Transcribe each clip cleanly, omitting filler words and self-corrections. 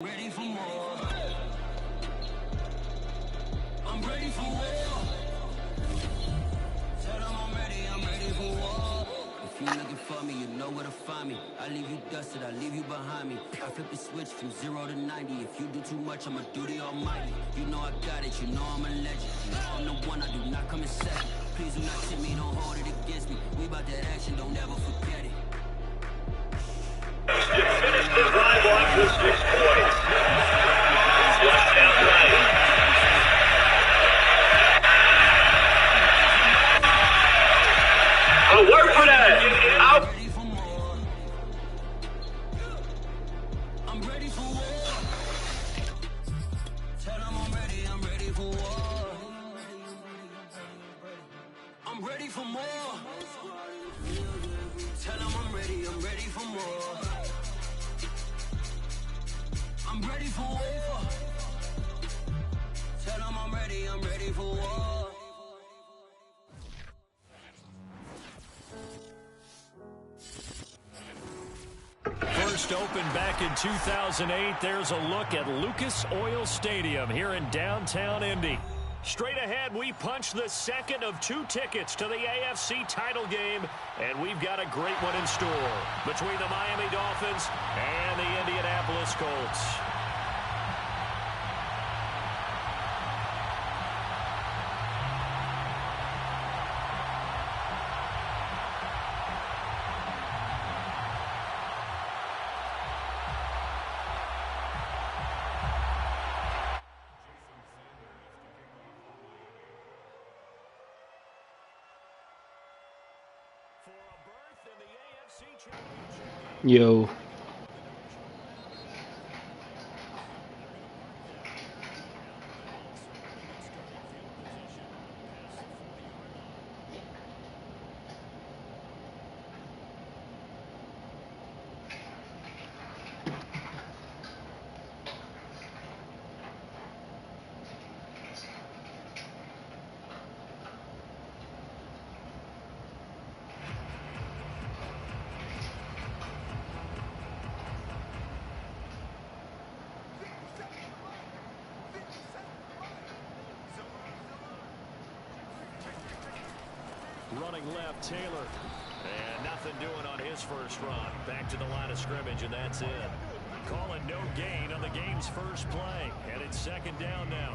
Ready for more. I'm ready for war. Tell them I'm ready for war. If you looking for me, you know where to find me. I leave you dusted, I leave you behind me. I flip the switch from 0 to 90. If you do too much, I'ma do the almighty. You know I got it, you know I'm a legend. You know I'm the one, I do not come in second. Please do not tip me, don't hold it against me. We about that action, don't ever forget it. 5 blocks with 6 points. Left half right. I'll work for that. Out. I'm ready for war. Tell them I'm ready for war. I'm ready for more. Tell them I'm ready for more. I'm ready for war. Tell them I'm ready for war. First opened back in 2008, there's a look at Lucas Oil Stadium here in downtown Indy. Straight ahead, we punch the second of 2 tickets to the AFC title game, and we've got a great one in store between the Miami Dolphins and the Indianapolis Colts. Yo. Running left, Taylor. And nothing doing on his first run. Back to the line of scrimmage, and that's it. Calling no gain on the game's first play. And it's second down now.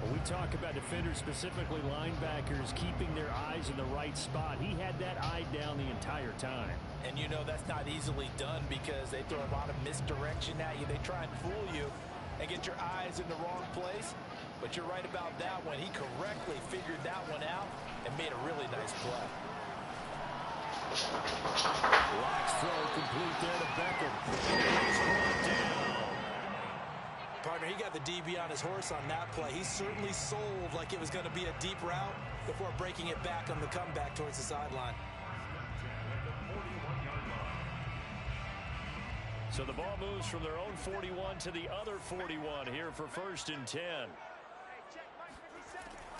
When we talk about defenders, specifically linebackers, keeping their eyes in the right spot, he had that eye down the entire time. And you know that's not easily done because they throw a lot of misdirection at you. They try and fool you and get your eyes in the wrong place. But you're right about that one. He correctly figured that one out and made a really nice play. Locks throw complete there to Beckham. He's brought down. Partner, he got the DB on his horse on that play. He certainly sold like it was going to be a deep route before breaking it back on the comeback towards the sideline. So the ball moves from their own 41 to the other 41 here for 1st and 10.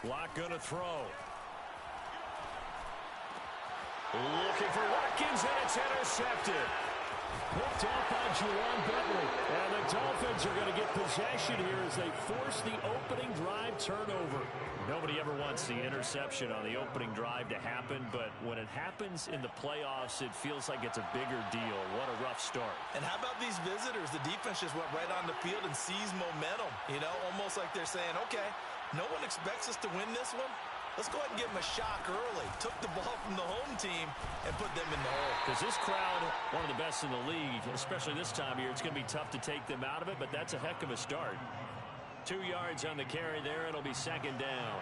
Lock going to throw. Looking for Watkins, and it's intercepted. Picked off by Juwan Bentley. And the Dolphins are going to get possession here as they force the opening drive turnover. Nobody ever wants the interception on the opening drive to happen, but when it happens in the playoffs, it feels like it's a bigger deal. What a rough start. And how about these visitors? The defense just went right on the field and seized momentum. You know, almost like they're saying, okay, no one expects us to win this one. Let's go ahead and give them a shock early. Took the ball from the home team and put them in the hole. Because this crowd, one of the best in the league, especially this time of year, it's going to be tough to take them out of it, but that's a heck of a start. 2 yards on the carry there. It'll be second down.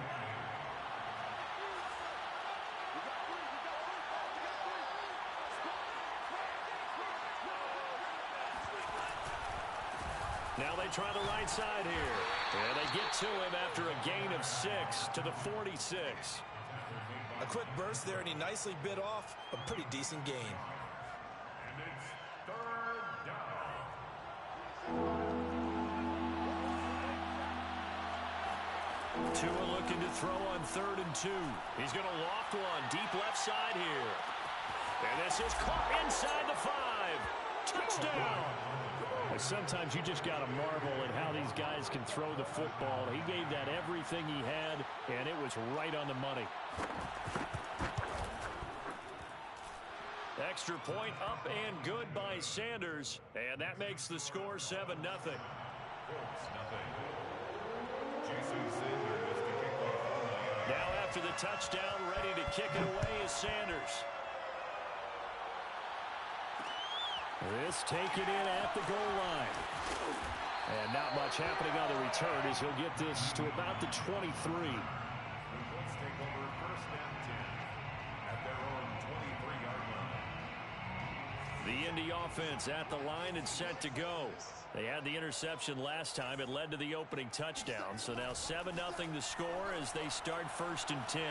Now they try the right side here. And they get to him after a gain of 6 to the 46. A quick burst there, and he nicely bit off a pretty decent gain. And it's 3rd down. Tua looking to throw on 3rd and 2. He's going to loft one deep left side here. And this is caught inside the 5. Touchdown. sometimes you just got to marvel at how these guys can throw the football. He gave that everything he had, and it was right on the money. Extra point up and good by Sanders, and that makes the score 7-0. Now after the touchdown, ready to kick it away is Sanders. This taken in at the goal line. And not much happening on the return as he'll get this to about the 23. The Indy offense at the line and set to go. They had the interception last time. It led to the opening touchdown. So now 7-0 the score as they start 1st and 10.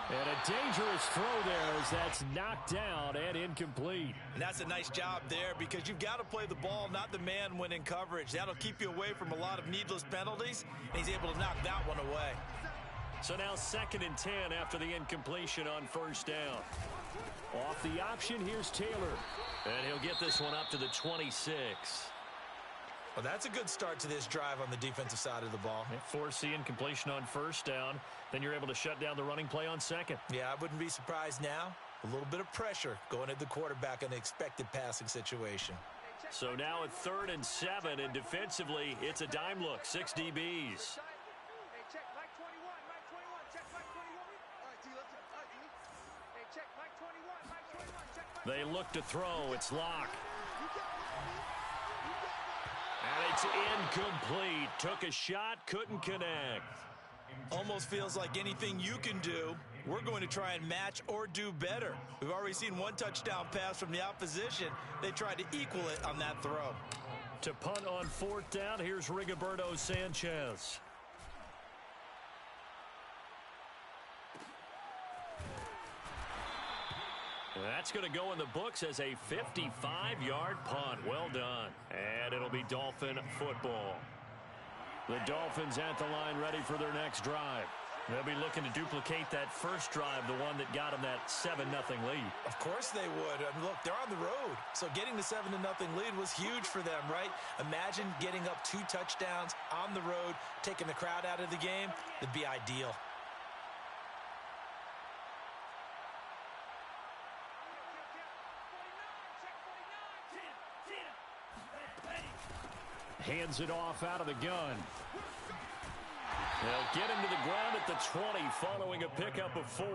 And a dangerous throw there as that's knocked down and incomplete. And that's a nice job there because you've got to play the ball, not the man when in coverage. That'll keep you away from a lot of needless penalties, and he's able to knock that one away. So now 2nd and 10 after the incompletion on 1st down. Off the option, here's Taylor. And he'll get this one up to the 26. Well, that's a good start to this drive on the defensive side of the ball. Force the incompletion on 1st down. Then you're able to shut down the running play on 2nd. Yeah, I wouldn't be surprised now. A little bit of pressure going at the quarterback in an expected passing situation. So now at 3rd and 7, and defensively, it's a dime look. 6 DBs. They look to throw. It's Locke. And it's incomplete. Took a shot, couldn't connect. Almost feels like anything you can do, we're going to try and match or do better. We've already seen one touchdown pass from the opposition. They tried to equal it on that throw. To punt on 4th down, here's Rigoberto Sanchez. That's going to go in the books as a 55-yard punt. Well done. And it'll be Dolphin football. The Dolphins at the line ready for their next drive. They'll be looking to duplicate that first drive, the one that got them that 7-0 lead. Of course they would. I mean, look, they're on the road. So getting the 7-0 lead was huge for them, right? Imagine getting up 2 touchdowns on the road, taking the crowd out of the game. That'd be ideal. Hands it off out of the gun. They'll get him to the ground at the 20 following a pickup of 4.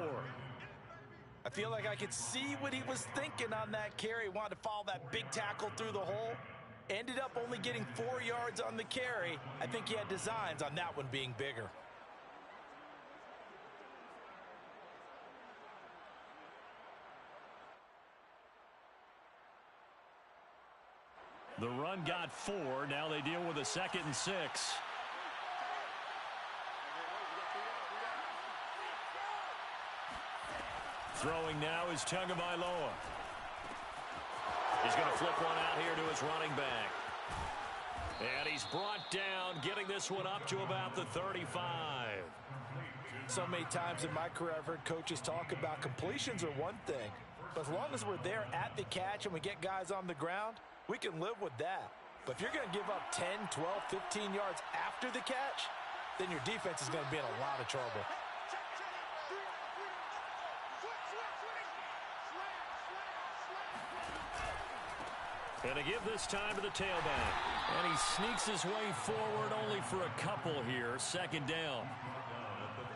I feel like I could see what he was thinking on that carry. Wanted to follow that big tackle through the hole. Ended up only getting 4 yards on the carry. I think he had designs on that one being bigger. The run got 4. Now they deal with a 2nd and 6. Throwing now is Tagovailoa. He's going to flip one out here to his running back. And he's brought down, getting this one up to about the 35. So many times in my career I've heard coaches talk about completions are one thing. But as long as we're there at the catch and we get guys on the ground, we can live with that. But if you're going to give up 10, 12, 15 yards after the catch, then your defense is going to be in a lot of trouble. And to give this time to the tailback. And he sneaks his way forward only for a couple here. 2nd down.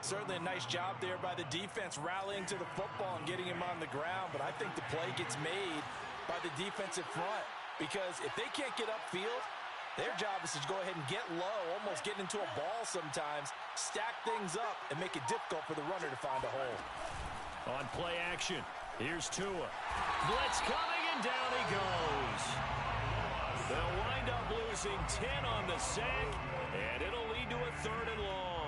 Certainly a nice job there by the defense rallying to the football and getting him on the ground. But I think the play gets made by the defensive front. Because if they can't get upfield, their job is to go ahead and get low, almost get into a ball sometimes, stack things up, and make it difficult for the runner to find a hole. On play action, here's Tua. Blitz coming, and down he goes. They'll wind up losing 10 on the sack, and it'll lead to a 3rd and long.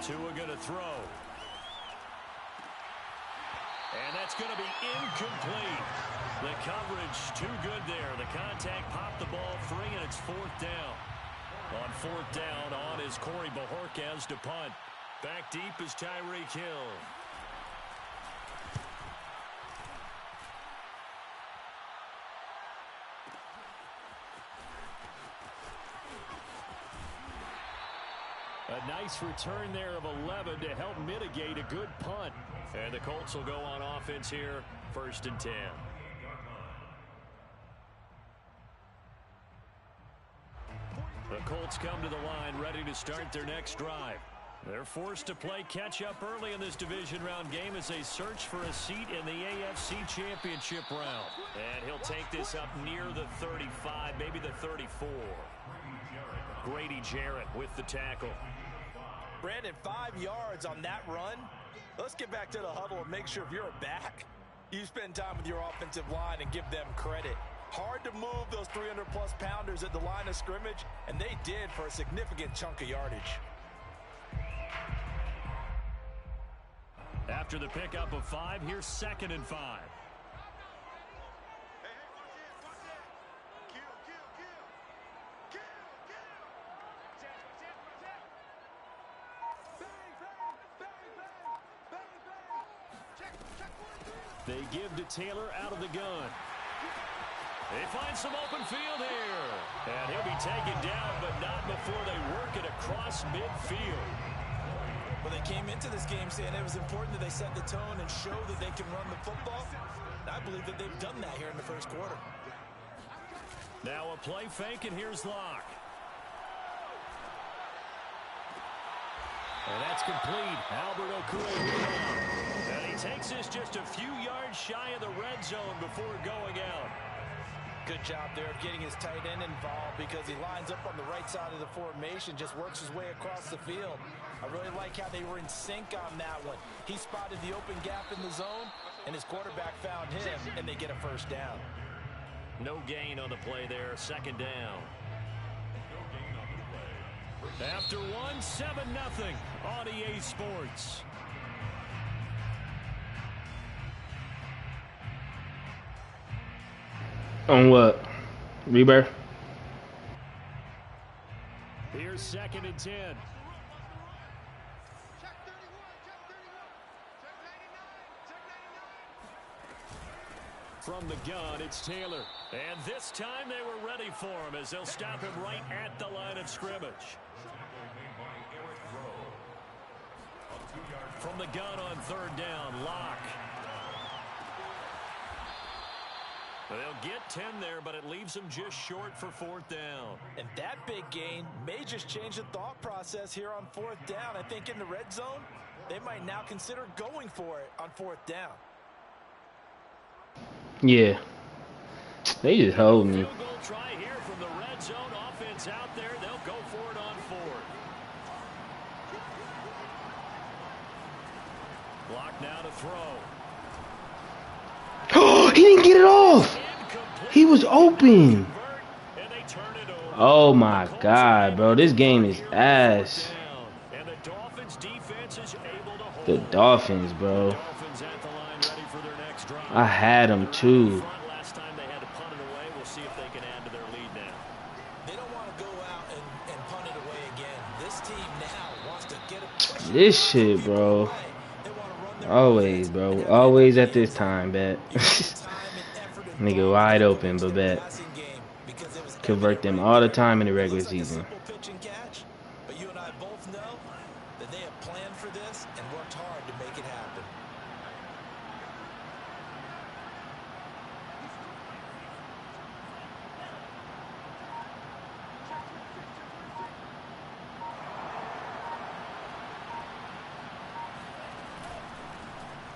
Tua going to throw. And That's going to be incomplete. The coverage too good there. The contact popped the ball free, and it's fourth down. On fourth down, on is Corey Bajorquez to punt. Back deep is Tyreek Hill. A nice return there of 11 to help mitigate a good punt. And the Colts will go on offense here, 1st and 10. The Colts come to the line ready to start their next drive. They're forced to play catch-up early in this division round game as they search for a seat in the AFC Championship round. And he'll take this up near the 35, maybe the 34. Grady Jarrett with the tackle. Brandon, 5 yards on that run. Let's get back to the huddle and make sure if you're a back, you spend time with your offensive line and give them credit. Hard to move those 300-plus pounders at the line of scrimmage, and they did for a significant chunk of yardage. After the pickup of 5, here's 2nd and 5. They give to Taylor out of the gun. They find some open field here. And he'll be taken down, but not before they work it across midfield. Well, they came into this game saying it was important that they set the tone and show that they can run the football. I believe that they've done that here in the first quarter. Now a play fake, and here's Locke. And that's complete. Albert Okwuegbunam. And he takes this just a few yards shy of the red zone before going out. Good job there of getting his tight end involved because he lines up on the right side of the formation, just works his way across the field. I really like how they were in sync on that one. He spotted the open gap in the zone, and his quarterback found him, and they get a first down. No gain on the play there, 2nd down. After 1, 7-0 on EA Sports. On what? Rebirth? Here's 2nd and 10. From the gun, it's Taylor. And this time they were ready for him as they'll stop him right at the line of scrimmage. From the gun on 3rd down, Locke. They'll get 10 there, but it leaves them just short for 4th down. And that big gain may just change the thought process here on 4th down. I think in the red zone, they might now consider going for it on 4th down. Yeah. They just hold me. Field goal try here from the red zone. Offense out there. They'll go for it on 4th. Block now to throw. Oh, he didn't get it off. He was open. Oh my God, bro. This game is ass. The Dolphins, bro. I had them too. This shit, bro. Always, bro. Always at this time, bet. Nigga wide open, but bet. Convert them all the time in the regular season. But you and I both know that they have planned for this and worked hard to make it happen.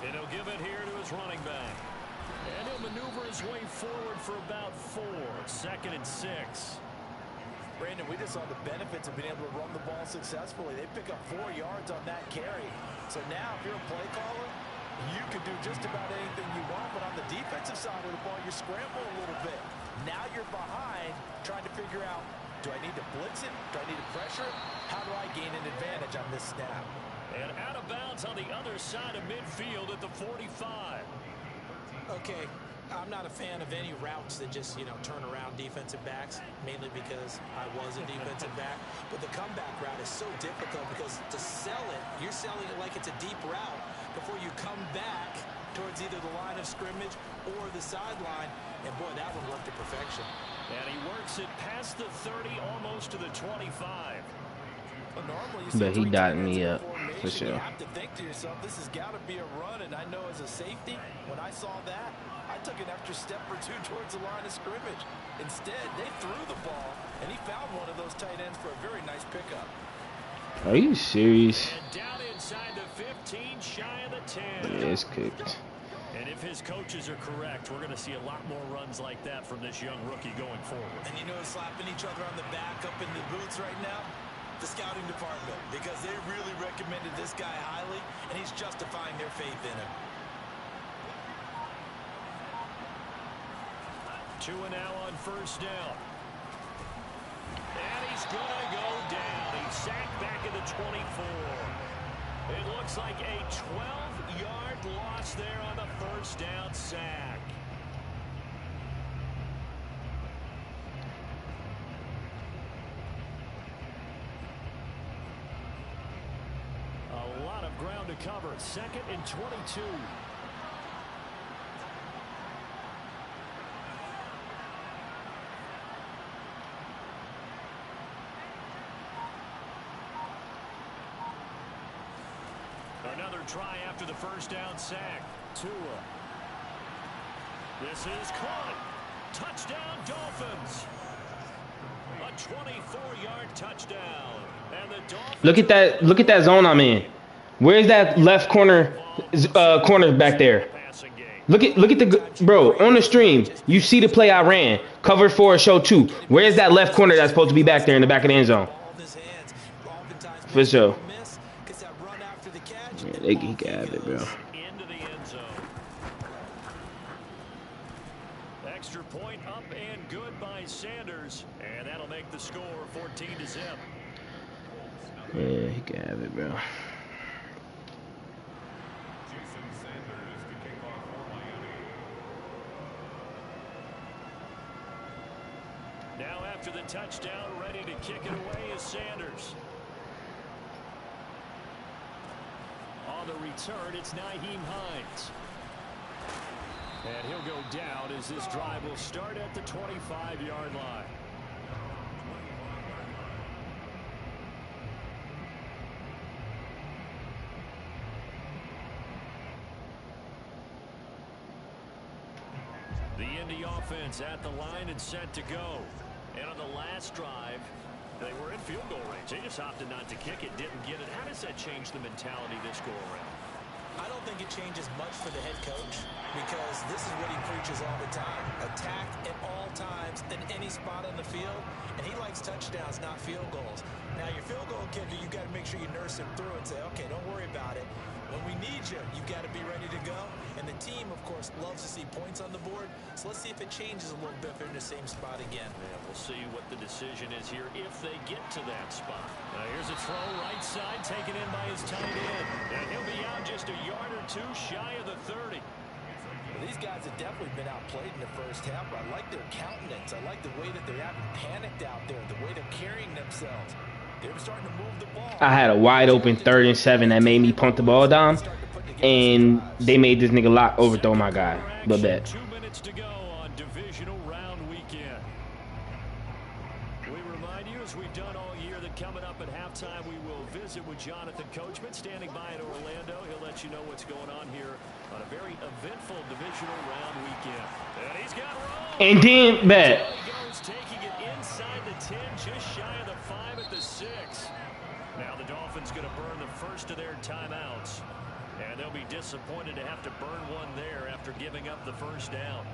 And he'll give it here to his running back. And he'll maneuver his way forward for about 4. 2nd and 6. Brandon, we just saw the benefits of being able to run the ball successfully. They pick up 4 yards on that carry. So now, if you're a play caller, you can do just about anything you want. But on the defensive side of the ball, you're scrambling a little bit. Now you're behind, trying to figure out, do I need to blitz it? Do I need to pressure it? How do I gain an advantage on this snap? And out of bounds on the other side of midfield at the 45. Okay, I'm not a fan of any routes that just, turn around defensive backs, mainly because I was a defensive back. But the comeback route is so difficult because to sell it, you're selling it like it's a deep route before you come back towards either the line of scrimmage or the sideline. And, boy, that one worked to perfection. And he works it past the 30, almost to the 25. But he dotted me up, for sure. You have to think to yourself, this has got to be a run. And I know as a safety, when I saw that, I took an extra step or two towards the line of scrimmage. Instead, they threw the ball, and he found one of those tight ends for a very nice pickup. Are you serious? And down inside the 15, shy of the 10. Yeah, it's cooked. And if his coaches are correct, we're going to see a lot more runs like that from this young rookie going forward. And slapping each other on the back up in the boots right now? The scouting department, because they really recommended this guy highly, and he's justifying their faith in him. 2 and now on first down. And he's going to go down. He's sacked back at the 24. It looks like a 12-yard loss there on the first down sack. A lot of ground to cover. 2nd and 22. Another try after the first down sack. Tua. This is caught. Touchdown, Dolphins. A 24-yard touchdown. And the Dolphins. Look at that zone I'm in. Where's that left corner back there? Look at the bro on the stream. You see the play I ran. Cover 4, show 2. Where's that left corner that's supposed to be back there in the back of the end zone? For sure. Yeah, he can have it, bro. Into the end zone. Extra point up and good by Sanders, and that'll make the score 14-0. Yeah, he can have it, bro. Now after the touchdown, ready to kick it away is Sanders. On the return, it's Nyheim Hines. And he'll go down as this drive will start at the 25-yard line. The Indy offense at the line and set to go. And on the last drive, they were in field goal range. They just opted not to kick it, didn't get it. How does that change the mentality this go around? I don't think it changes much for the head coach because this is what he preaches all the time. Attack at all times in any spot on the field, and he likes touchdowns, not field goals. Now, your field goal kicker, you've got to make sure you nurse him through and say, okay, don't worry about it. When we need you, you've got to be ready to go. And the team, of course, loves to see points on the board. So let's see if it changes a little bit if they're in the same spot again. Yeah, we'll see what the decision is here if they get to that spot. Now here's a throw right side taken in by his tight end. And he'll be out just a yard or two shy of the 30. Well, these guys have definitely been outplayed in the first half. I like their countenance. I like the way that they haven't panicked out there, the way they're carrying themselves. They were starting to move the ball. I had a wide open 3rd and 7 that made me punt the ball down, and they made this nigga lock overthrow my guy. But bet. 2 minutes to go on Divisional round weekend. We remind you, as we've done all year, that coming up at halftime, we will visit with Jonathan Coachman standing by in Orlando. He'll let you know what's going on here on a very eventful Divisional round weekend. And he's got room. And then bet. Taking it inside the 10, just shy of the 5 at the 6. Now the Dolphins going to burn the first of their timeouts. And they'll be disappointed to have to burn one there after giving up the first down.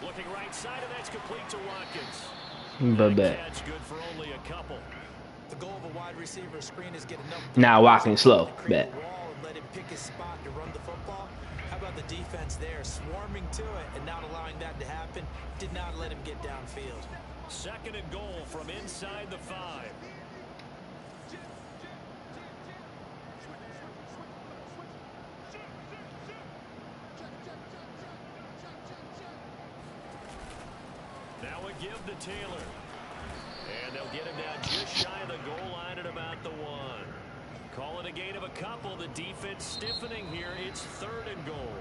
Looking right side, and that's complete to Watkins. But bet. That's good for only a couple. The goal of a wide receiver screen is get enough. Now walking slow. Bet. Wall and let him pick his spot to run the football. How about the defense there, swarming to it and not allowing that to happen? Did not let him get downfield. 2nd and goal from inside the 5. Now a give to Taylor. And they'll get him down just shy of the goal line at about the 1. Call it a gain of a couple. The defense stiffening here. It's 3rd and goal.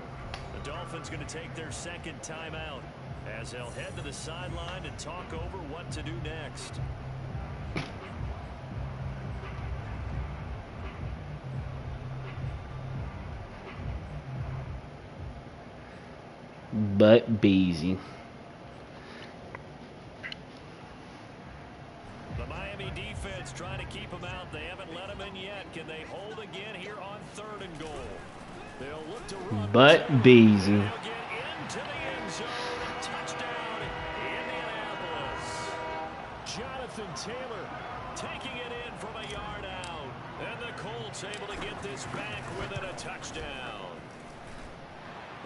The Dolphins going to take their 2nd timeout as they'll head to the sideline and talk over what to do next. But Beasy. The Miami defense trying to keep them out. They haven't let them in yet. Can they hold again here on 3rd and goal? They'll look to run. But Beasy. They'll get into the end zone. Touchdown, Indianapolis. Jonathan Taylor taking it in from a yard out. And the Colts able to get this back within a touchdown.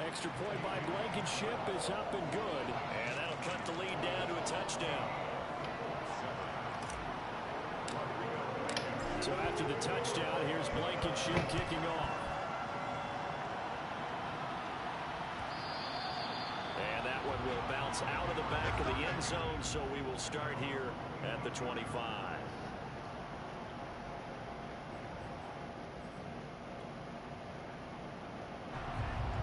Extra point by Blankenship is up and good. And that'll cut the lead down to a touchdown. So after the touchdown, here's Blankenship kicking off. And that one will bounce out of the back of the end zone, so we will start here at the 25.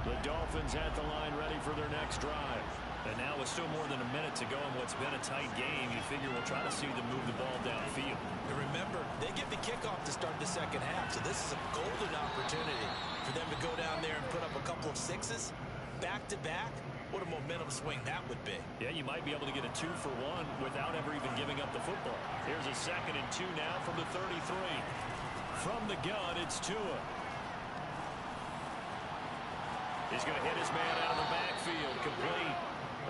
The Dolphins at the line ready for their next drive. And now with still more than a minute to go in what's been a tight game, you figure we'll try to see them move the ball downfield. And remember, they get the kickoff to start the 2nd half, so this is a golden opportunity for them to go down there and put up a couple of 6s back-to-back. What a momentum swing that would be. Yeah, you might be able to get a 2-for-1 without ever even giving up the football. Here's a 2nd and 2 now from the 33. From the gun, it's Tua. He's going to hit his man out of the backfield, complete.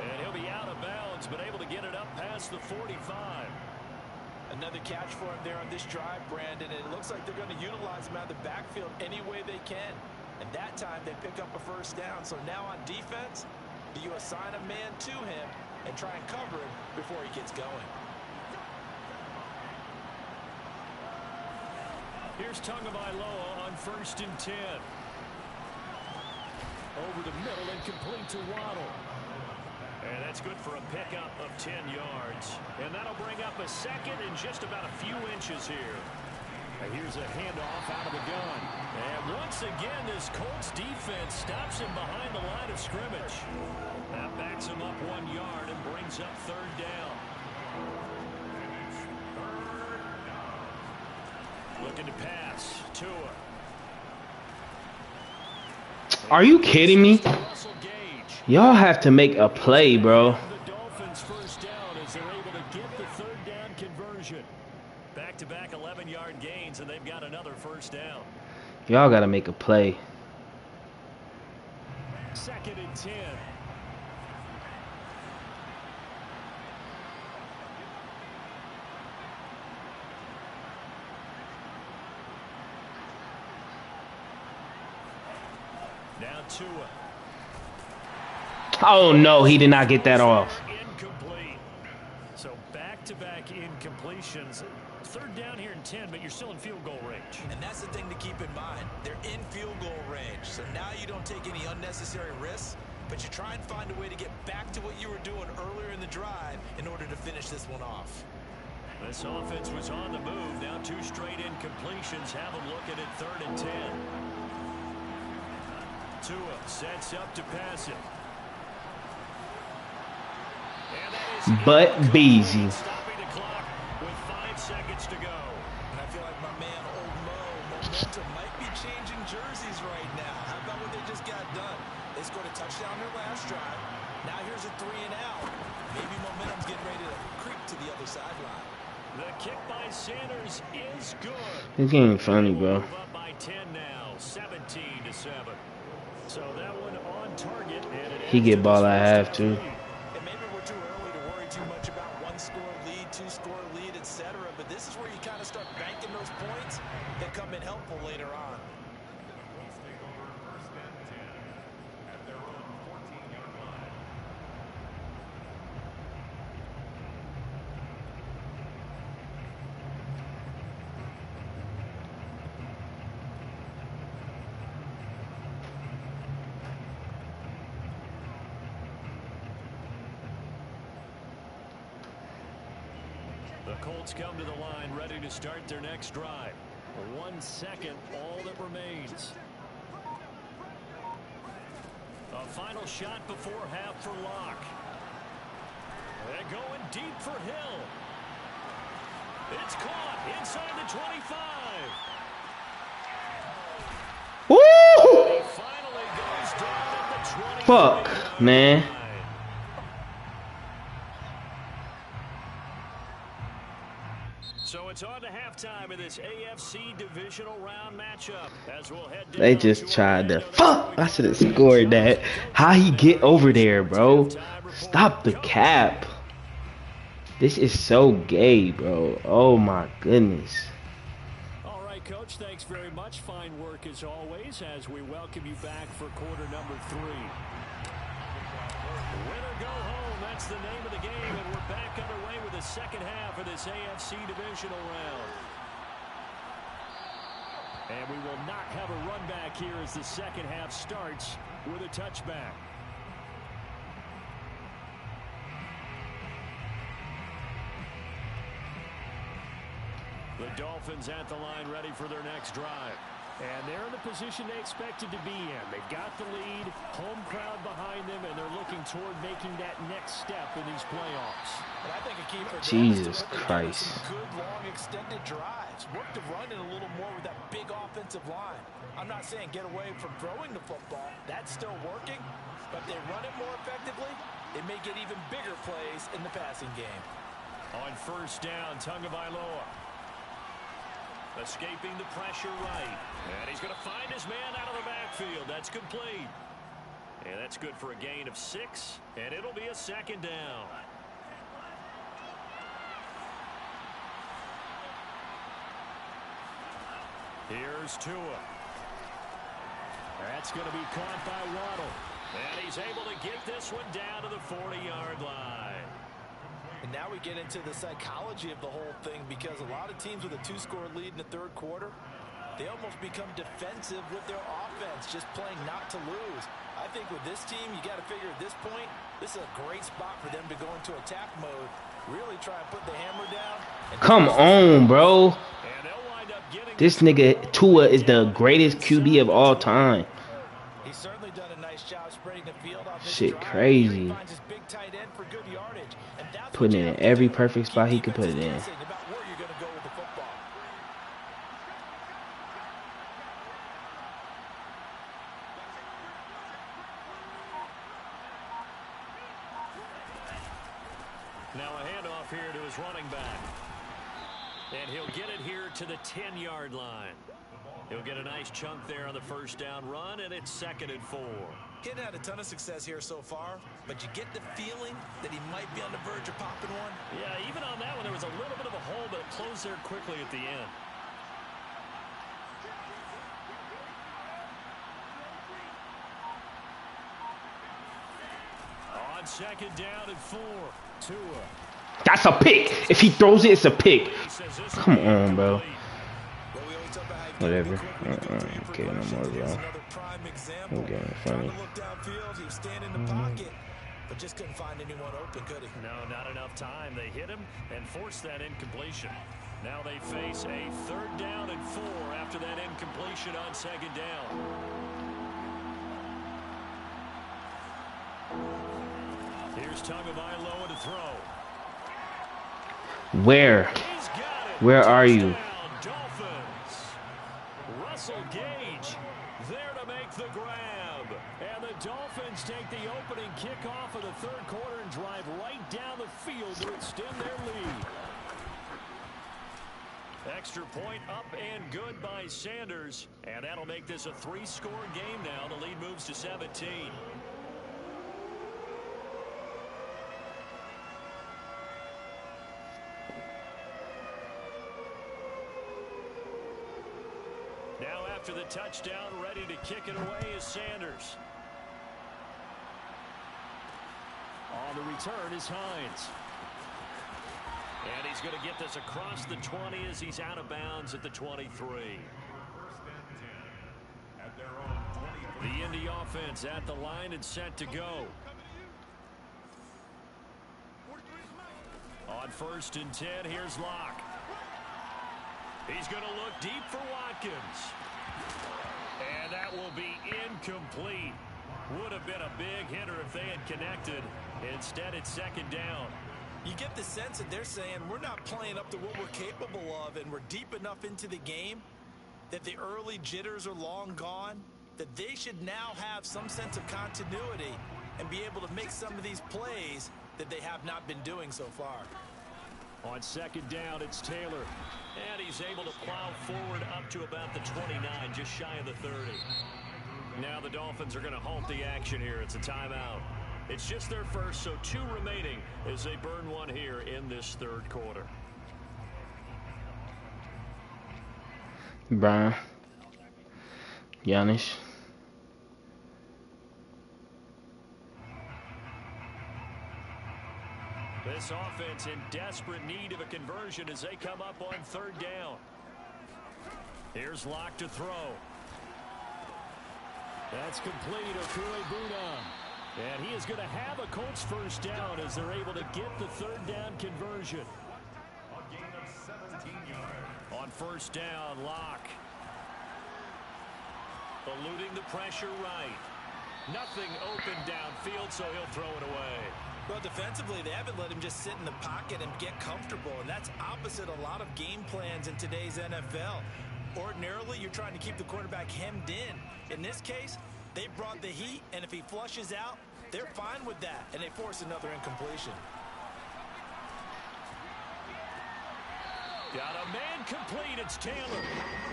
And he'll be out of bounds, but able to get it up past the 45. Another catch for him there on this drive, Brandon. It looks like they're going to utilize him out of the backfield any way they can. And that time they pick up a 1st down. So now on defense, do you assign a man to him and try and cover him before he gets going? Here's Tagovailoa on 1st and 10. Over the middle and complete to Waddle. And that's good for a pickup of 10 yards. And that'll bring up a 2nd and just about a few inches here. And here's a handoff out of the gun. And once again, this Colts defense stops him behind the line of scrimmage. That backs him up 1 yard and brings up 3rd down. Looking to pass. Tua. Are you kidding me? Y'all have to make a play, bro. The Dolphins 1st down as they're able to get the 3rd down conversion. Back-to-back 11-yard gains, and they've got another 1st down. Y'all got to make a play. 2nd and 10. Now Tua. Oh, no, he did not get that off. Incomplete. So back-to-back incompletions. 3rd down here in 10, but you're still in field goal range. And that's the thing to keep in mind. They're in field goal range. So now you don't take any unnecessary risks, but you try and find a way to get back to what you were doing earlier in the drive in order to finish this one off. This offense was on the move. Now 2 straight incompletions. Have them looking at 3rd and 10. Tua sets up to pass it. But Beasy. Stopping the clock with 5 seconds to go. And I feel like my man, Old Mo, momentum might be changing jerseys right now. How about what they just got done? They scored a touchdown their last drive. Now here's a 3 and out. Maybe momentum's getting ready to creep to the other sideline. The kick by Sanders is good. This game funny, bro. Move up by 10 now, 17-7. So that one on target. And it He get ball at half, too. And maybe we're too early to worry too much about 1-score lead, 2-score lead, etc. But this this is where you kind of start banking those points that come in helpful later on. The Colts come to the line ready to start their next drive. 1 second, all that remains. A final shot before half for Locke. They're going deep for Hill. It's caught inside the 25. Woo! He finally goes down at the 20. Fuck, man. So it's on to halftime in this AFC Divisional round matchup. As we'll head down They just tried to fuck. I should have scored that. How he get over there, bro? Stop the cap. This is so gay, bro. Oh my goodness. All right, Coach, thanks very much. Fine work as always as we welcome you back for quarter number 3. Win or go home, that's the name of the game, and we're back underway with the second half of this AFC Divisional round. And we will not have a run back here as the second half starts with a touchback. The Dolphins at the line ready for their next drive. And they're in the position they expected to be in. They've got the lead, home crowd behind them, and they're looking toward making that next step in these playoffs. And I think a key for Jesus Christ. some good, long, extended drives. Work the run in a little more with that big offensive line. I'm not saying get away from throwing the football. That's still working. But if they run it more effectively, it may get even bigger plays in the passing game. On first down, Tagovailoa. Escaping the pressure right. And he's going to find his man out of the backfield. That's complete. And that's good for a gain of 6. And it'll be a second down. Here's Tua. That's going to be caught by Waddle. And he's able to get this one down to the 40-yard line. And now we get into the psychology of the whole thing, because a lot of teams with a 2-score lead in the third quarter, they almost become defensive with their offense, just playing not to lose. I think with this team, you got to figure at this point, this is a great spot for them to go into attack mode, really try and put the hammer down. Come on, bro. This nigga Tua is the greatest QB of all time. He's certainly done a nice job spreading the field on this Shit drive. crazy. He finds his big tight end for good yardage, and that's Putting it in every perfect spot he could put it in. about where you're going to go with the football. Now a handoff here to his running back. And he'll get it here to the 10-yard line. He'll get a nice chunk there on the first down run, and it's 2nd and 4. He hadn't had a ton of success here so far, but you get the feeling that he might be on the verge of popping one. Yeah, even on that one, there was a little bit of a hole, but it closed there quickly at the end. On 2nd down and 4, Tua. That's a pick. If he throws it, it's a pick. Come on, bro. Whatever. Okay, no more, bro. I'm getting funny. He was standing in the pocket, but just couldn't find anyone open, could he? No, not enough time. They hit him and forced that incompletion. Now they face a 3rd down and 4 after that incompletion on 2nd down. Here's Tagovailoa to throw. Where? Where are you? Dolphins. Russell Gage there to make the grab. And the Dolphins take the opening kickoff of the third quarter and drive right down the field to extend their lead. Extra point up and good by Sanders. And that'll make this a 3-score game now. The lead moves to 17. Now after the touchdown, ready to kick it away is Sanders. On the return is Hines. And he's going to get this across the 20 as he's out of bounds at the 23. The Indy offense at the line and set to go. On 1st and 10, here's Locke. He's going to look deep for Watkins. And that will be incomplete. Would have been a big hitter if they had connected. Instead, it's 2nd down. You get the sense that they're saying we're not playing up to what we're capable of, and we're deep enough into the game that the early jitters are long gone, that they should now have some sense of continuity and be able to make some of these plays that they have not been doing so far. On 2nd down, it's Taylor. And he's able to plow forward up to about the 29, just shy of the 30. Now the Dolphins are going to halt the action here. It's a timeout. It's just their first, so 2 remaining as they burn one here in this 3rd quarter. Brian. Giannis. This offense in desperate need of a conversion as they come up on 3rd down. Here's Locke to throw. That's complete. Okure-Buna. And he is going to have a Colts 1st down as they're able to get the 3rd down conversion. A gain of 17 yards. On 1st down, Locke. Eluding the pressure right. Nothing open downfield, so he'll throw it away. Well, defensively, they haven't let him just sit in the pocket and get comfortable, and that's opposite a lot of game plans in today's NFL. Ordinarily, you're trying to keep the quarterback hemmed in. In this case, they brought the heat, and if he flushes out, they're fine with that, and they force another incompletion. Got a man complete. It's Taylor.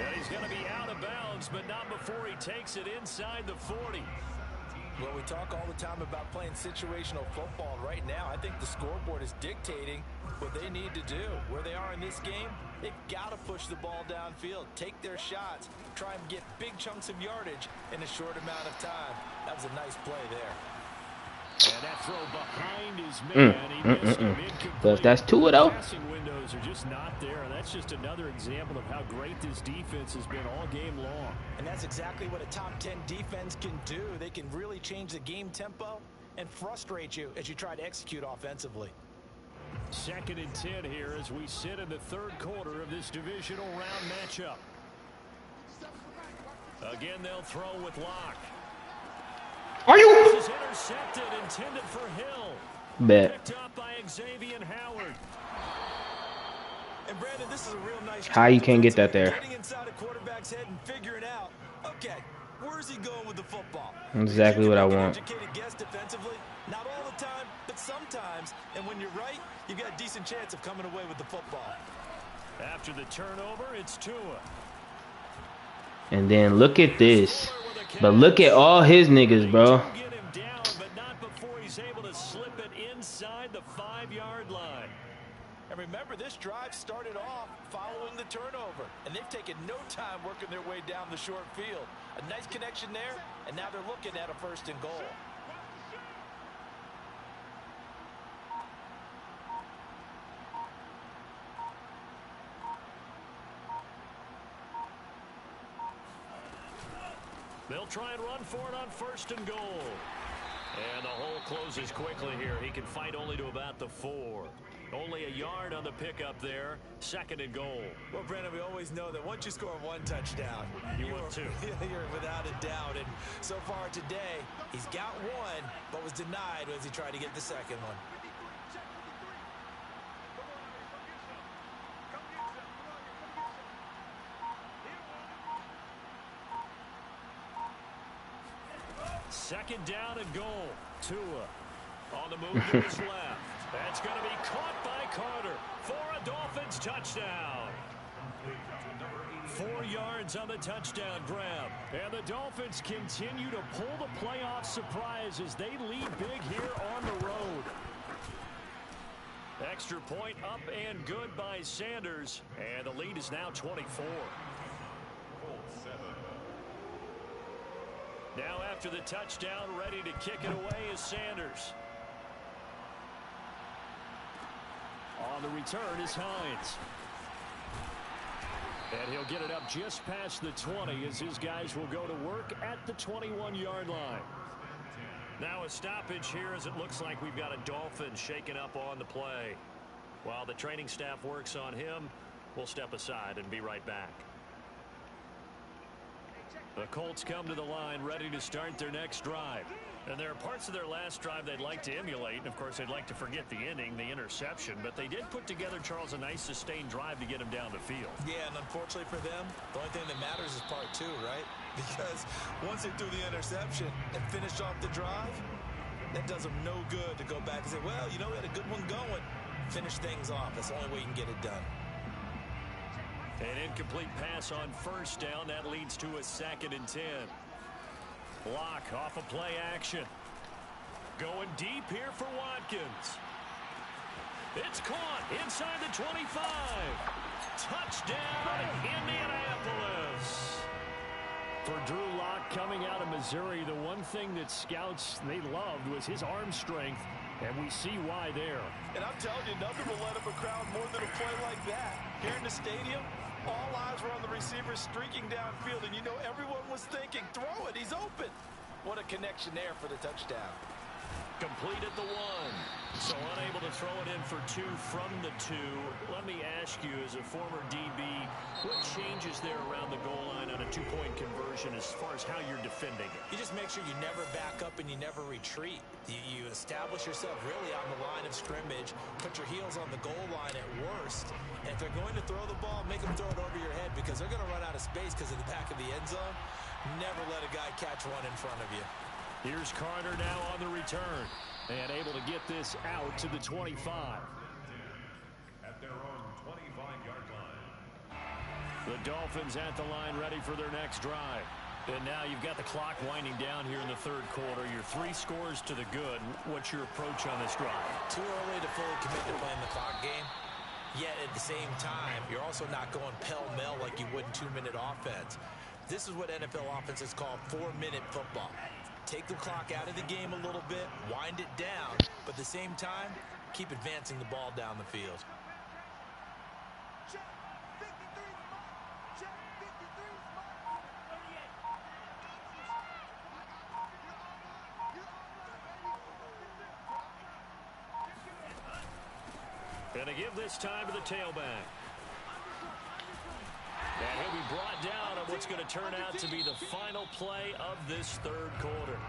And he's going to be out of bounds, but not before he takes it inside the 40. Well, we talk all the time about playing situational football. Right now, I think the scoreboard is dictating what they need to do. Where they are in this game, they've got to push the ball downfield, take their shots, try and get big chunks of yardage in a short amount of time. That was a nice play there. And that throw behind his man. He missed him. So if that's 2 though. Passing windows are just not there, and that's just another example of how great this defense has been all game long. And that's exactly what a top 10 defense can do. They can really change the game tempo and frustrate you as you try to execute offensively. 2nd and 10 here as we sit in the 3rd quarter of this divisional round matchup. Again, they'll throw with Locke. Are you? This is intercepted, intended for Hill. Bet. Picked up by Xavier Howard. And Brandon, this is a real nice How you can't get that there? Getting inside a quarterback's head and figuring out, okay, where's he going with the football? Exactly what I want. Educated guess defensively, not all the time, but sometimes. And when you're right, you've got a decent chance of coming away with the football. After the turnover, it's Tua. And then look at this. But look at all his niggas, bro. Get him down, but not before he's able to slip it inside the 5-yard line. And remember, this drive started off following the turnover, and they've taken no time working their way down the short field. A nice connection there, and now they're looking at a 1st and goal. They'll try and run for it on 1st and goal. And the hole closes quickly here. He can fight only to about the 4. Only a yard on the pickup there. 2nd and goal. Well, Brandon, we always know that once you score 1 touchdown, you want 2. You're without a doubt. And so far today, he's got 1, but was denied as he tried to get the 2nd one. Second down and goal. Tua on the move to his left. That's going to be caught by Carter for a Dolphins touchdown. 4 yards on the touchdown grab. And the Dolphins continue to pull the playoff surprise as they lead big here on the road. Extra point up and good by Sanders. And the lead is now 24. Colts 7. after the touchdown, ready to kick it away is Sanders. On the return is Hines. And he'll get it up just past the 20 as his guys will go to work at the 21-yard line. Now a stoppage here as it looks like we've got a Dolphin shaken up on the play. While the training staff works on him, we'll step aside and be right back. The Colts come to the line ready to start their next drive. And there are parts of their last drive they'd like to emulate. And, of course, they'd like to forget the inning, the interception. But they did put together, Charles, a nice sustained drive to get him down the field. Yeah, and unfortunately for them, the only thing that matters is part two, right? Because once they threw the interception and finished off the drive, that does them no good to go back and say, well, you know, we had a good one going. Finish things off. That's the only way you can get it done. An incomplete pass on first down. That leads to a 2nd and 10. Block off of play action. Going deep here for Watkins. It's caught inside the 25. Touchdown, Indianapolis. For Drew Lock coming out of Missouri, the one thing that scouts they loved was his arm strength, and we see why there. And I'm telling you, nothing will let up a crowd more than a play like that. Here in the stadium, all eyes were on the receiver streaking downfield, and you know everyone was thinking, throw it, he's open. What a connection there for the touchdown. Complete at the 1. So unable to throw it in for 2 from the 2. Let me ask you, as a former DB, what changes there around the goal line on a 2-point conversion as far as how you're defending it? You just make sure you never back up and you never retreat. You establish yourself really on the line of scrimmage, put your heels on the goal line at worst, and if they're going to throw the ball, make them throw it over your head because they're going to run out of space because of the back of the end zone. Never let a guy catch one in front of you. Here's Carter now on the return and able to get this out to the 25. At their own 25-yard line. The Dolphins at the line ready for their next drive. And now you've got the clock winding down here in the 3rd quarter. You're 3 scores to the good. What's your approach on this drive? Too early to fully commit to playing the clock game. Yet at the same time, you're also not going pell-mell like you would in 2-minute offense. This is what NFL offenses call 4-minute football. Take the clock out of the game a little bit, wind it down, but at the same time, keep advancing the ball down the field. Gonna give this time to the tailback. And he'll be brought down on what's going to turn out to be the final play of this 3rd quarter.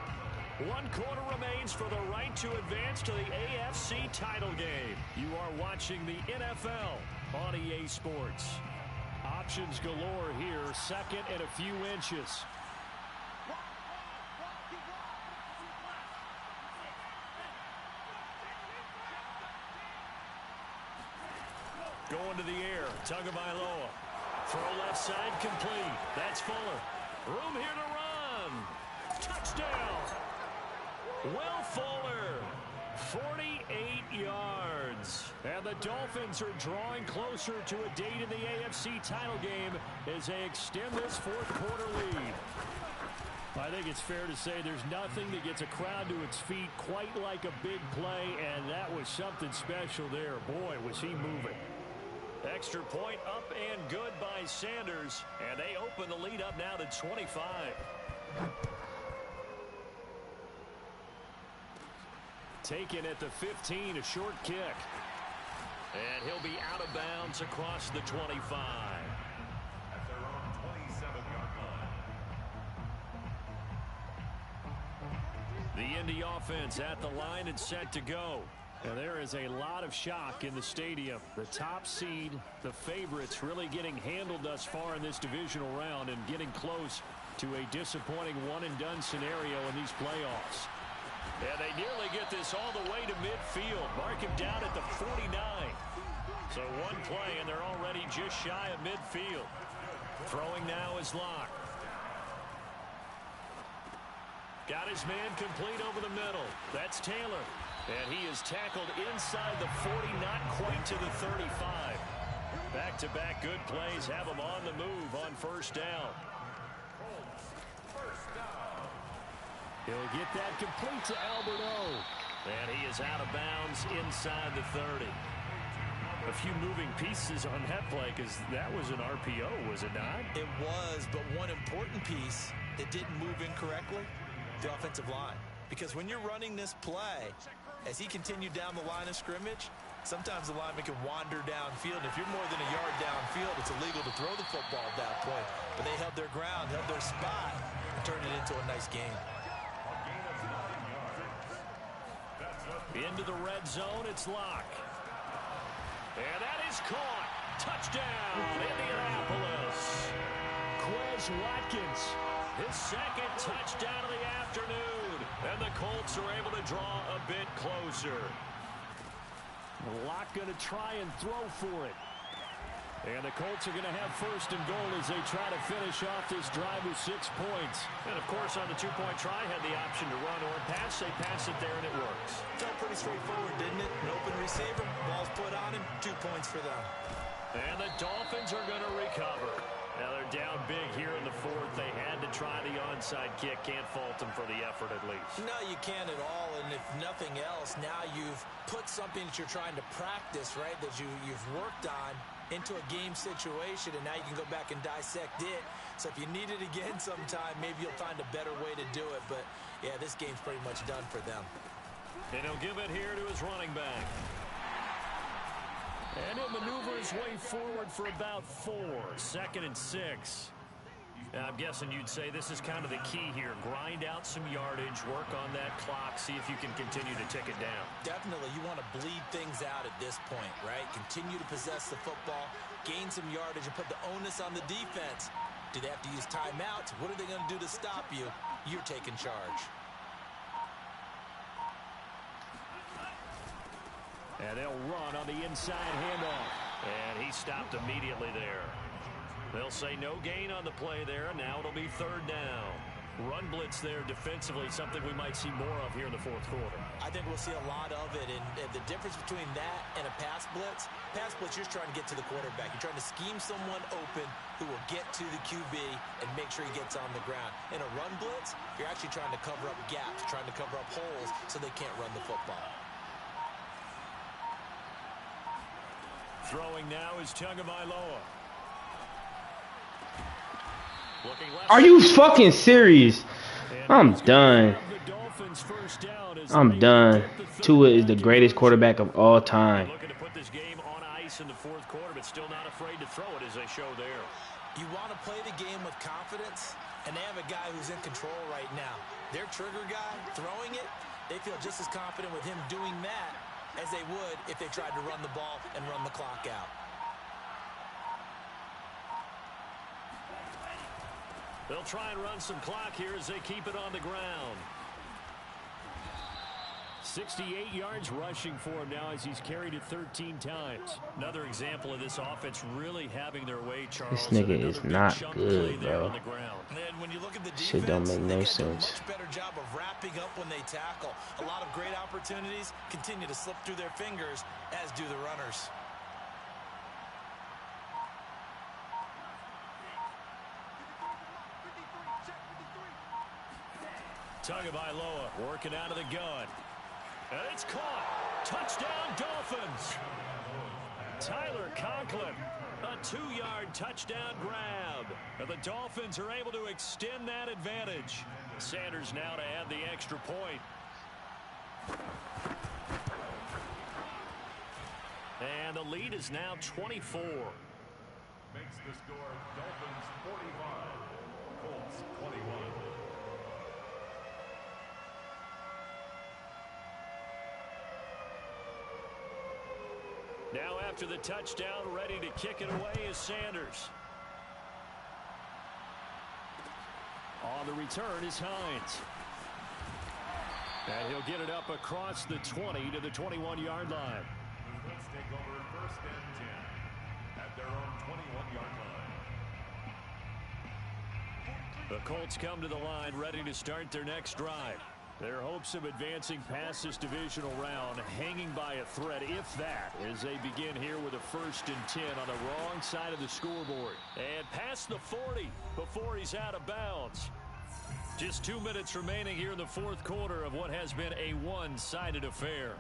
1 quarter remains for the right to advance to the AFC title game. You are watching the NFL on EA Sports. Options galore here, 2nd and a few inches. Going to the air, Tagovailoa. Throw left side complete. That's Fuller. Room here to run. Touchdown. Will Fuller. 48 yards. And the Dolphins are drawing closer to a date in the AFC title game as they extend this 4th quarter lead. I think it's fair to say there's nothing that gets a crowd to its feet quite like a big play, and that was something special there. Boy, was he moving. Extra point up and good by Sanders, and they open the lead up now to 25. Taken at the 15, a short kick. And he'll be out of bounds across the 25. At their own 27-yard line. The Indy offense at the line and set to go. And there is a lot of shock in the stadium. The top seed, the favorites, really getting handled thus far in this divisional round and getting close to a disappointing one-and-done scenario in these playoffs. And they nearly get this all the way to midfield. Mark him down at the 49. So 1 play, and they're already just shy of midfield. Throwing now is Locke. Got his man complete over the middle. That's Taylor. And he is tackled inside the 40, not quite to the 35. Back-to-back good plays have him on the move on 1st down. He'll get that complete to Alberto. And he is out of bounds inside the 30. A few moving pieces on that play because that was an RPO, was it not? It was, but one important piece that didn't move incorrectly, the offensive line. Because when you're running this play, as he continued down the line of scrimmage, sometimes the lineman can wander downfield. If you're more than a yard downfield, it's illegal to throw the football at that point. But they held their ground, held their spot, and turned it into a nice game. Into the red zone, it's Locke. And that is caught. Touchdown, Indianapolis. Quez Watkins, his second touchdown of the afternoon. And the Colts are able to draw a bit closer. Locke going to try and throw for it. And the Colts are going to have first and goal as they try to finish off this drive with 6 points. And, of course, on the two-point try, had the option to run or pass. They pass it there, and it works. Felt pretty straightforward, didn't it? An open receiver, ball's put on him, 2 points for them. And the Dolphins are going to recover. Now they're down big here in the fourth. They had to try the onside kick. Can't fault them for the effort at least. No, you can't at all. And if nothing else, now you've put something that you're trying to practice, right, that you've worked on into a game situation, and now you can go back and dissect it. So if you need it again sometime, maybe you'll find a better way to do it. But, yeah, this game's pretty much done for them. And he'll give it here to his running back. And he'll maneuver his way forward for about 4. 2nd and 6. I'm guessing you'd say this is kind of the key here. Grind out some yardage, work on that clock, see if you can continue to tick it down. Definitely, you want to bleed things out at this point, right? Continue to possess the football, gain some yardage, and put the onus on the defense. Do they have to use timeouts? What are they going to do to stop you? You're taking charge. And they'll run on the inside handoff. And he stopped immediately there. They'll say no gain on the play there. Now it'll be 3rd down. Run blitz there defensively, something we might see more of here in the 4th quarter. I think we'll see a lot of it. And the difference between that and a pass blitz, you're just trying to get to the quarterback. You're trying to scheme someone open who will get to the QB and make sure he gets on the ground. In a run blitz, you're actually trying to cover up gaps, trying to cover up holes so they can't run the football. Throwing now is Tagovailoa. Are you fucking serious? I'm done. I'm done. Tua is the greatest quarterback of all time. Looking to put this game on ice in the 4th quarter, but still not afraid to throw it as they show there. You want to play the game with confidence, and they have a guy who's in control right now. Their trigger guy throwing it, they feel just as confident with him doing that as they would if they tried to run the ball and run the clock out. They'll try and run some clock here as they keep it on the ground. 68 yards rushing for him now as he's carried it 13 times. Another example of this offense really having their way, Charles. This nigga is not good, bro. And when you look at the defense, shit don't make no they sense. do a much better job of wrapping up when they tackle. A lot of great opportunities continue to slip through their fingers, as do the runners. Tagovailoa working out of the gun. And it's caught. Touchdown, Dolphins. Tyler Conklin, a 2-yard touchdown grab. And the Dolphins are able to extend that advantage. Sanders now to add the extra point. And the lead is now 24. Makes the score Dolphins 45, Colts 21. Now after the touchdown, ready to kick it away is Sanders. On the return is Hines. And he'll get it up across the 20 to the 21-yard line. The Colts take over 1st and 10 at their own 21-yard line. The Colts come to the line ready to start their next drive. Their hopes of advancing past this divisional round hanging by a thread, if that, as they begin here with a 1st and 10 on the wrong side of the scoreboard. And past the 40 before he's out of bounds. Just 2 minutes remaining here in the fourth quarter of what has been a one-sided affair.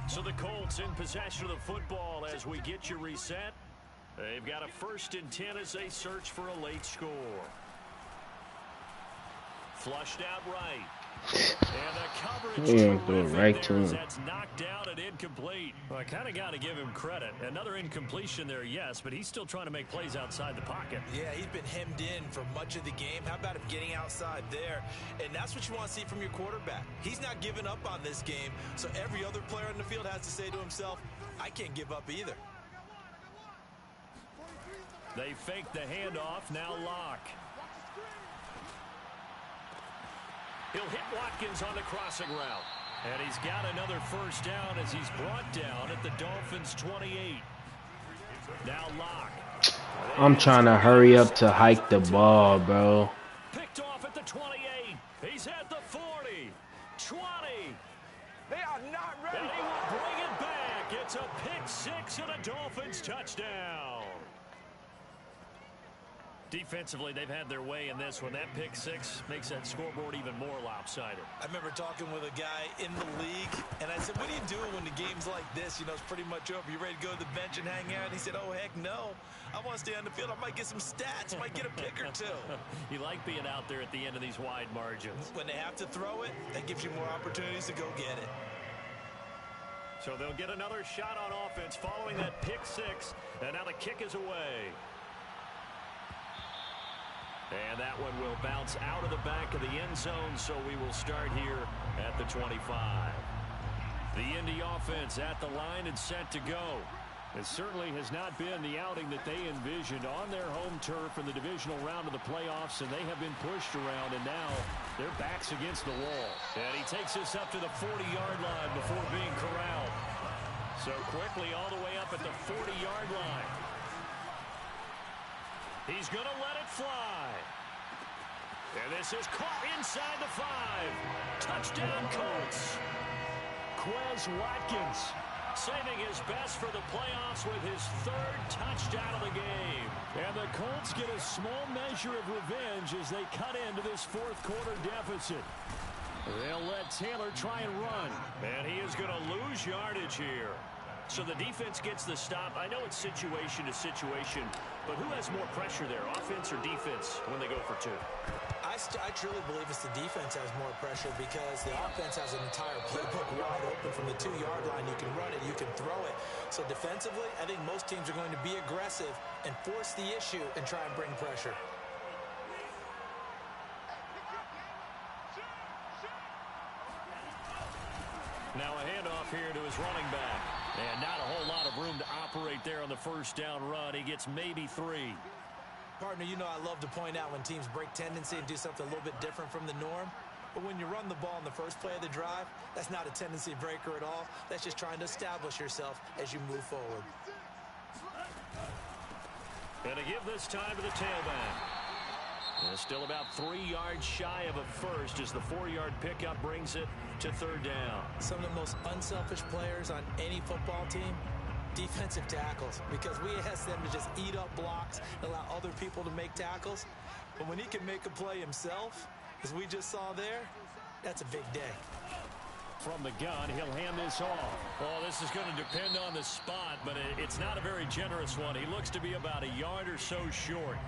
So the Colts in possession of the football as we get you reset. They've got a 1st and 10 as they search for a late score. Flushed out right. And the coverage throw it right to him. That's knocked down and incomplete. Well, I kind of got to give him credit. Another incompletion there, yes, but he's still trying to make plays outside the pocket. Yeah, he's been hemmed in for much of the game. How about him getting outside there? And that's what you want to see from your quarterback. He's not giving up on this game, so every other player on the field has to say to himself, I can't give up either. They fake the handoff, now Locke. He'll hit Watkins on the crossing route. And he's got another 1st down as he's brought down at the Dolphins' 28. Now Locke. I'm trying to hurry up to hike the ball, bro. Picked off at the 28. He's at the 40. 20. They are not ready. And he will bring it back. It's a pick 6 and a Dolphins touchdown. Defensively, they've had their way in this one. That pick 6 makes that scoreboard even more lopsided. I remember talking with a guy in the league, and I said, what do you do when the game's like this? You know, it's pretty much over. You ready to go to the bench and hang out? And he said, oh, heck no. I want to stay on the field. I might get some stats. Might get a pick or 2. You like being out there at the end of these wide margins. When they have to throw it, that gives you more opportunities to go get it. So they'll get another shot on offense following that pick 6, and now the kick is away. And that one will bounce out of the back of the end zone, so we will start here at the 25. The Indy offense at the line and set to go. It certainly has not been the outing that they envisioned on their home turf in the divisional round of the playoffs, and they have been pushed around, and now their backs against the wall. And he takes this up to the 40-yard line before being corralled. So quickly all the way up at the 40-yard line. He's going to let it fly. And this is caught inside the 5. Touchdown, Colts. Quez Watkins saving his best for the playoffs with his 3rd touchdown of the game. And the Colts get a small measure of revenge as they cut into this fourth quarter deficit. They'll let Taylor try and run. And he is going to lose yardage here. So the defense gets the stop. I know it's situation to situation, but who has more pressure there, offense or defense, when they go for 2? I truly believe it's the defense has more pressure because the offense has an entire playbook wide open from the 2-yard line. You can run it, you can throw it. So defensively, I think most teams are going to be aggressive and force the issue and try and bring pressure. Now a handoff here to his running back. And not a whole lot of room to operate there on the 1st down run. He gets maybe 3. Partner, you know I love to point out when teams break tendency and do something a little bit different from the norm. But when you run the ball in the first play of the drive, that's not a tendency breaker at all. That's just trying to establish yourself as you move forward. And to give this time to the tailback. And still about 3 yards shy of a first as the 4-yard pickup brings it to 3rd down. Some of the most unselfish players on any football team, defensive tackles, because we ask them to just eat up blocks, allow other people to make tackles. But when he can make a play himself, as we just saw there, that's a big day. From the gun, he'll hand this off. Oh, this is going to depend on the spot, but it's not a very generous one. He looks to be about a yard or so short.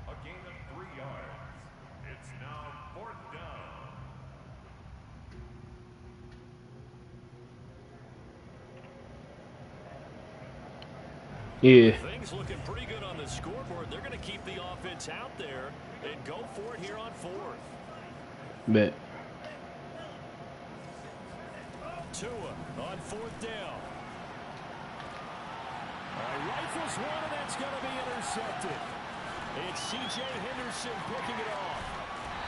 A gain of 3 yards. It's now 4th down. Yeah. Things looking pretty good on the scoreboard. They're going to keep the offense out there and go for it here on 4th. Bet. Tua on 4th down. Rifles one, and that's going to be intercepted. It's C.J. Henderson picking it off.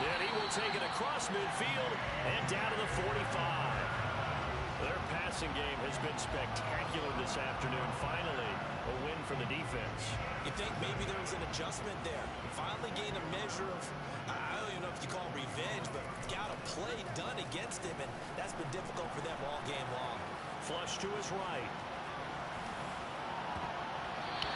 And he will take it across midfield and down to the 45. Their passing game has been spectacular this afternoon. Finally, a win for the defense. You think maybe there was an adjustment there. Finally gained a measure of, I don't even know if you call it revenge, but got a play done against him, and that's been difficult for them all game long. Flush to his right.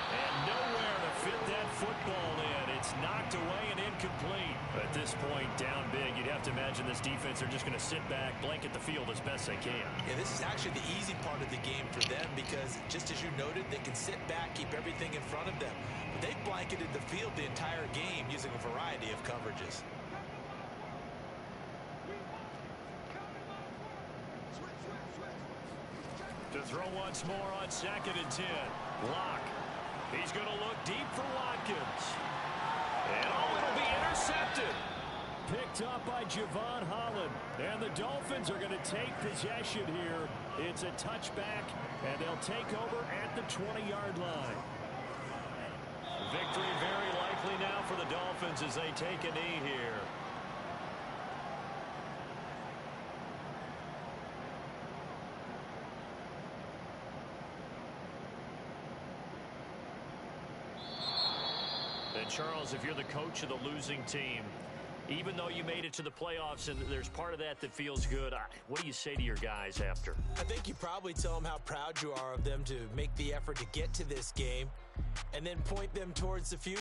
And nowhere to fit that football in. It's knocked away and incomplete. At this point, down big, you'd have to imagine this defense are just going to sit back, blanket the field as best they can. Yeah, this is actually the easy part of the game for them because, just as you noted, they can sit back, keep everything in front of them. But they've blanketed the field the entire game using a variety of coverages. To throw once more on 2nd and 10. Lock. He's going to look deep for Watkins. And it'll be intercepted. Picked up by Javon Holland. And the Dolphins are going to take possession here. It's a touchback, and they'll take over at the 20-yard line. Victory very likely now for the Dolphins as they take a knee here. And Charles, if you're the coach of the losing team, even though you made it to the playoffs and there's part of that that feels good, what do you say to your guys after? I think you probably tell them how proud you are of them to make the effort to get to this game and then point them towards the future.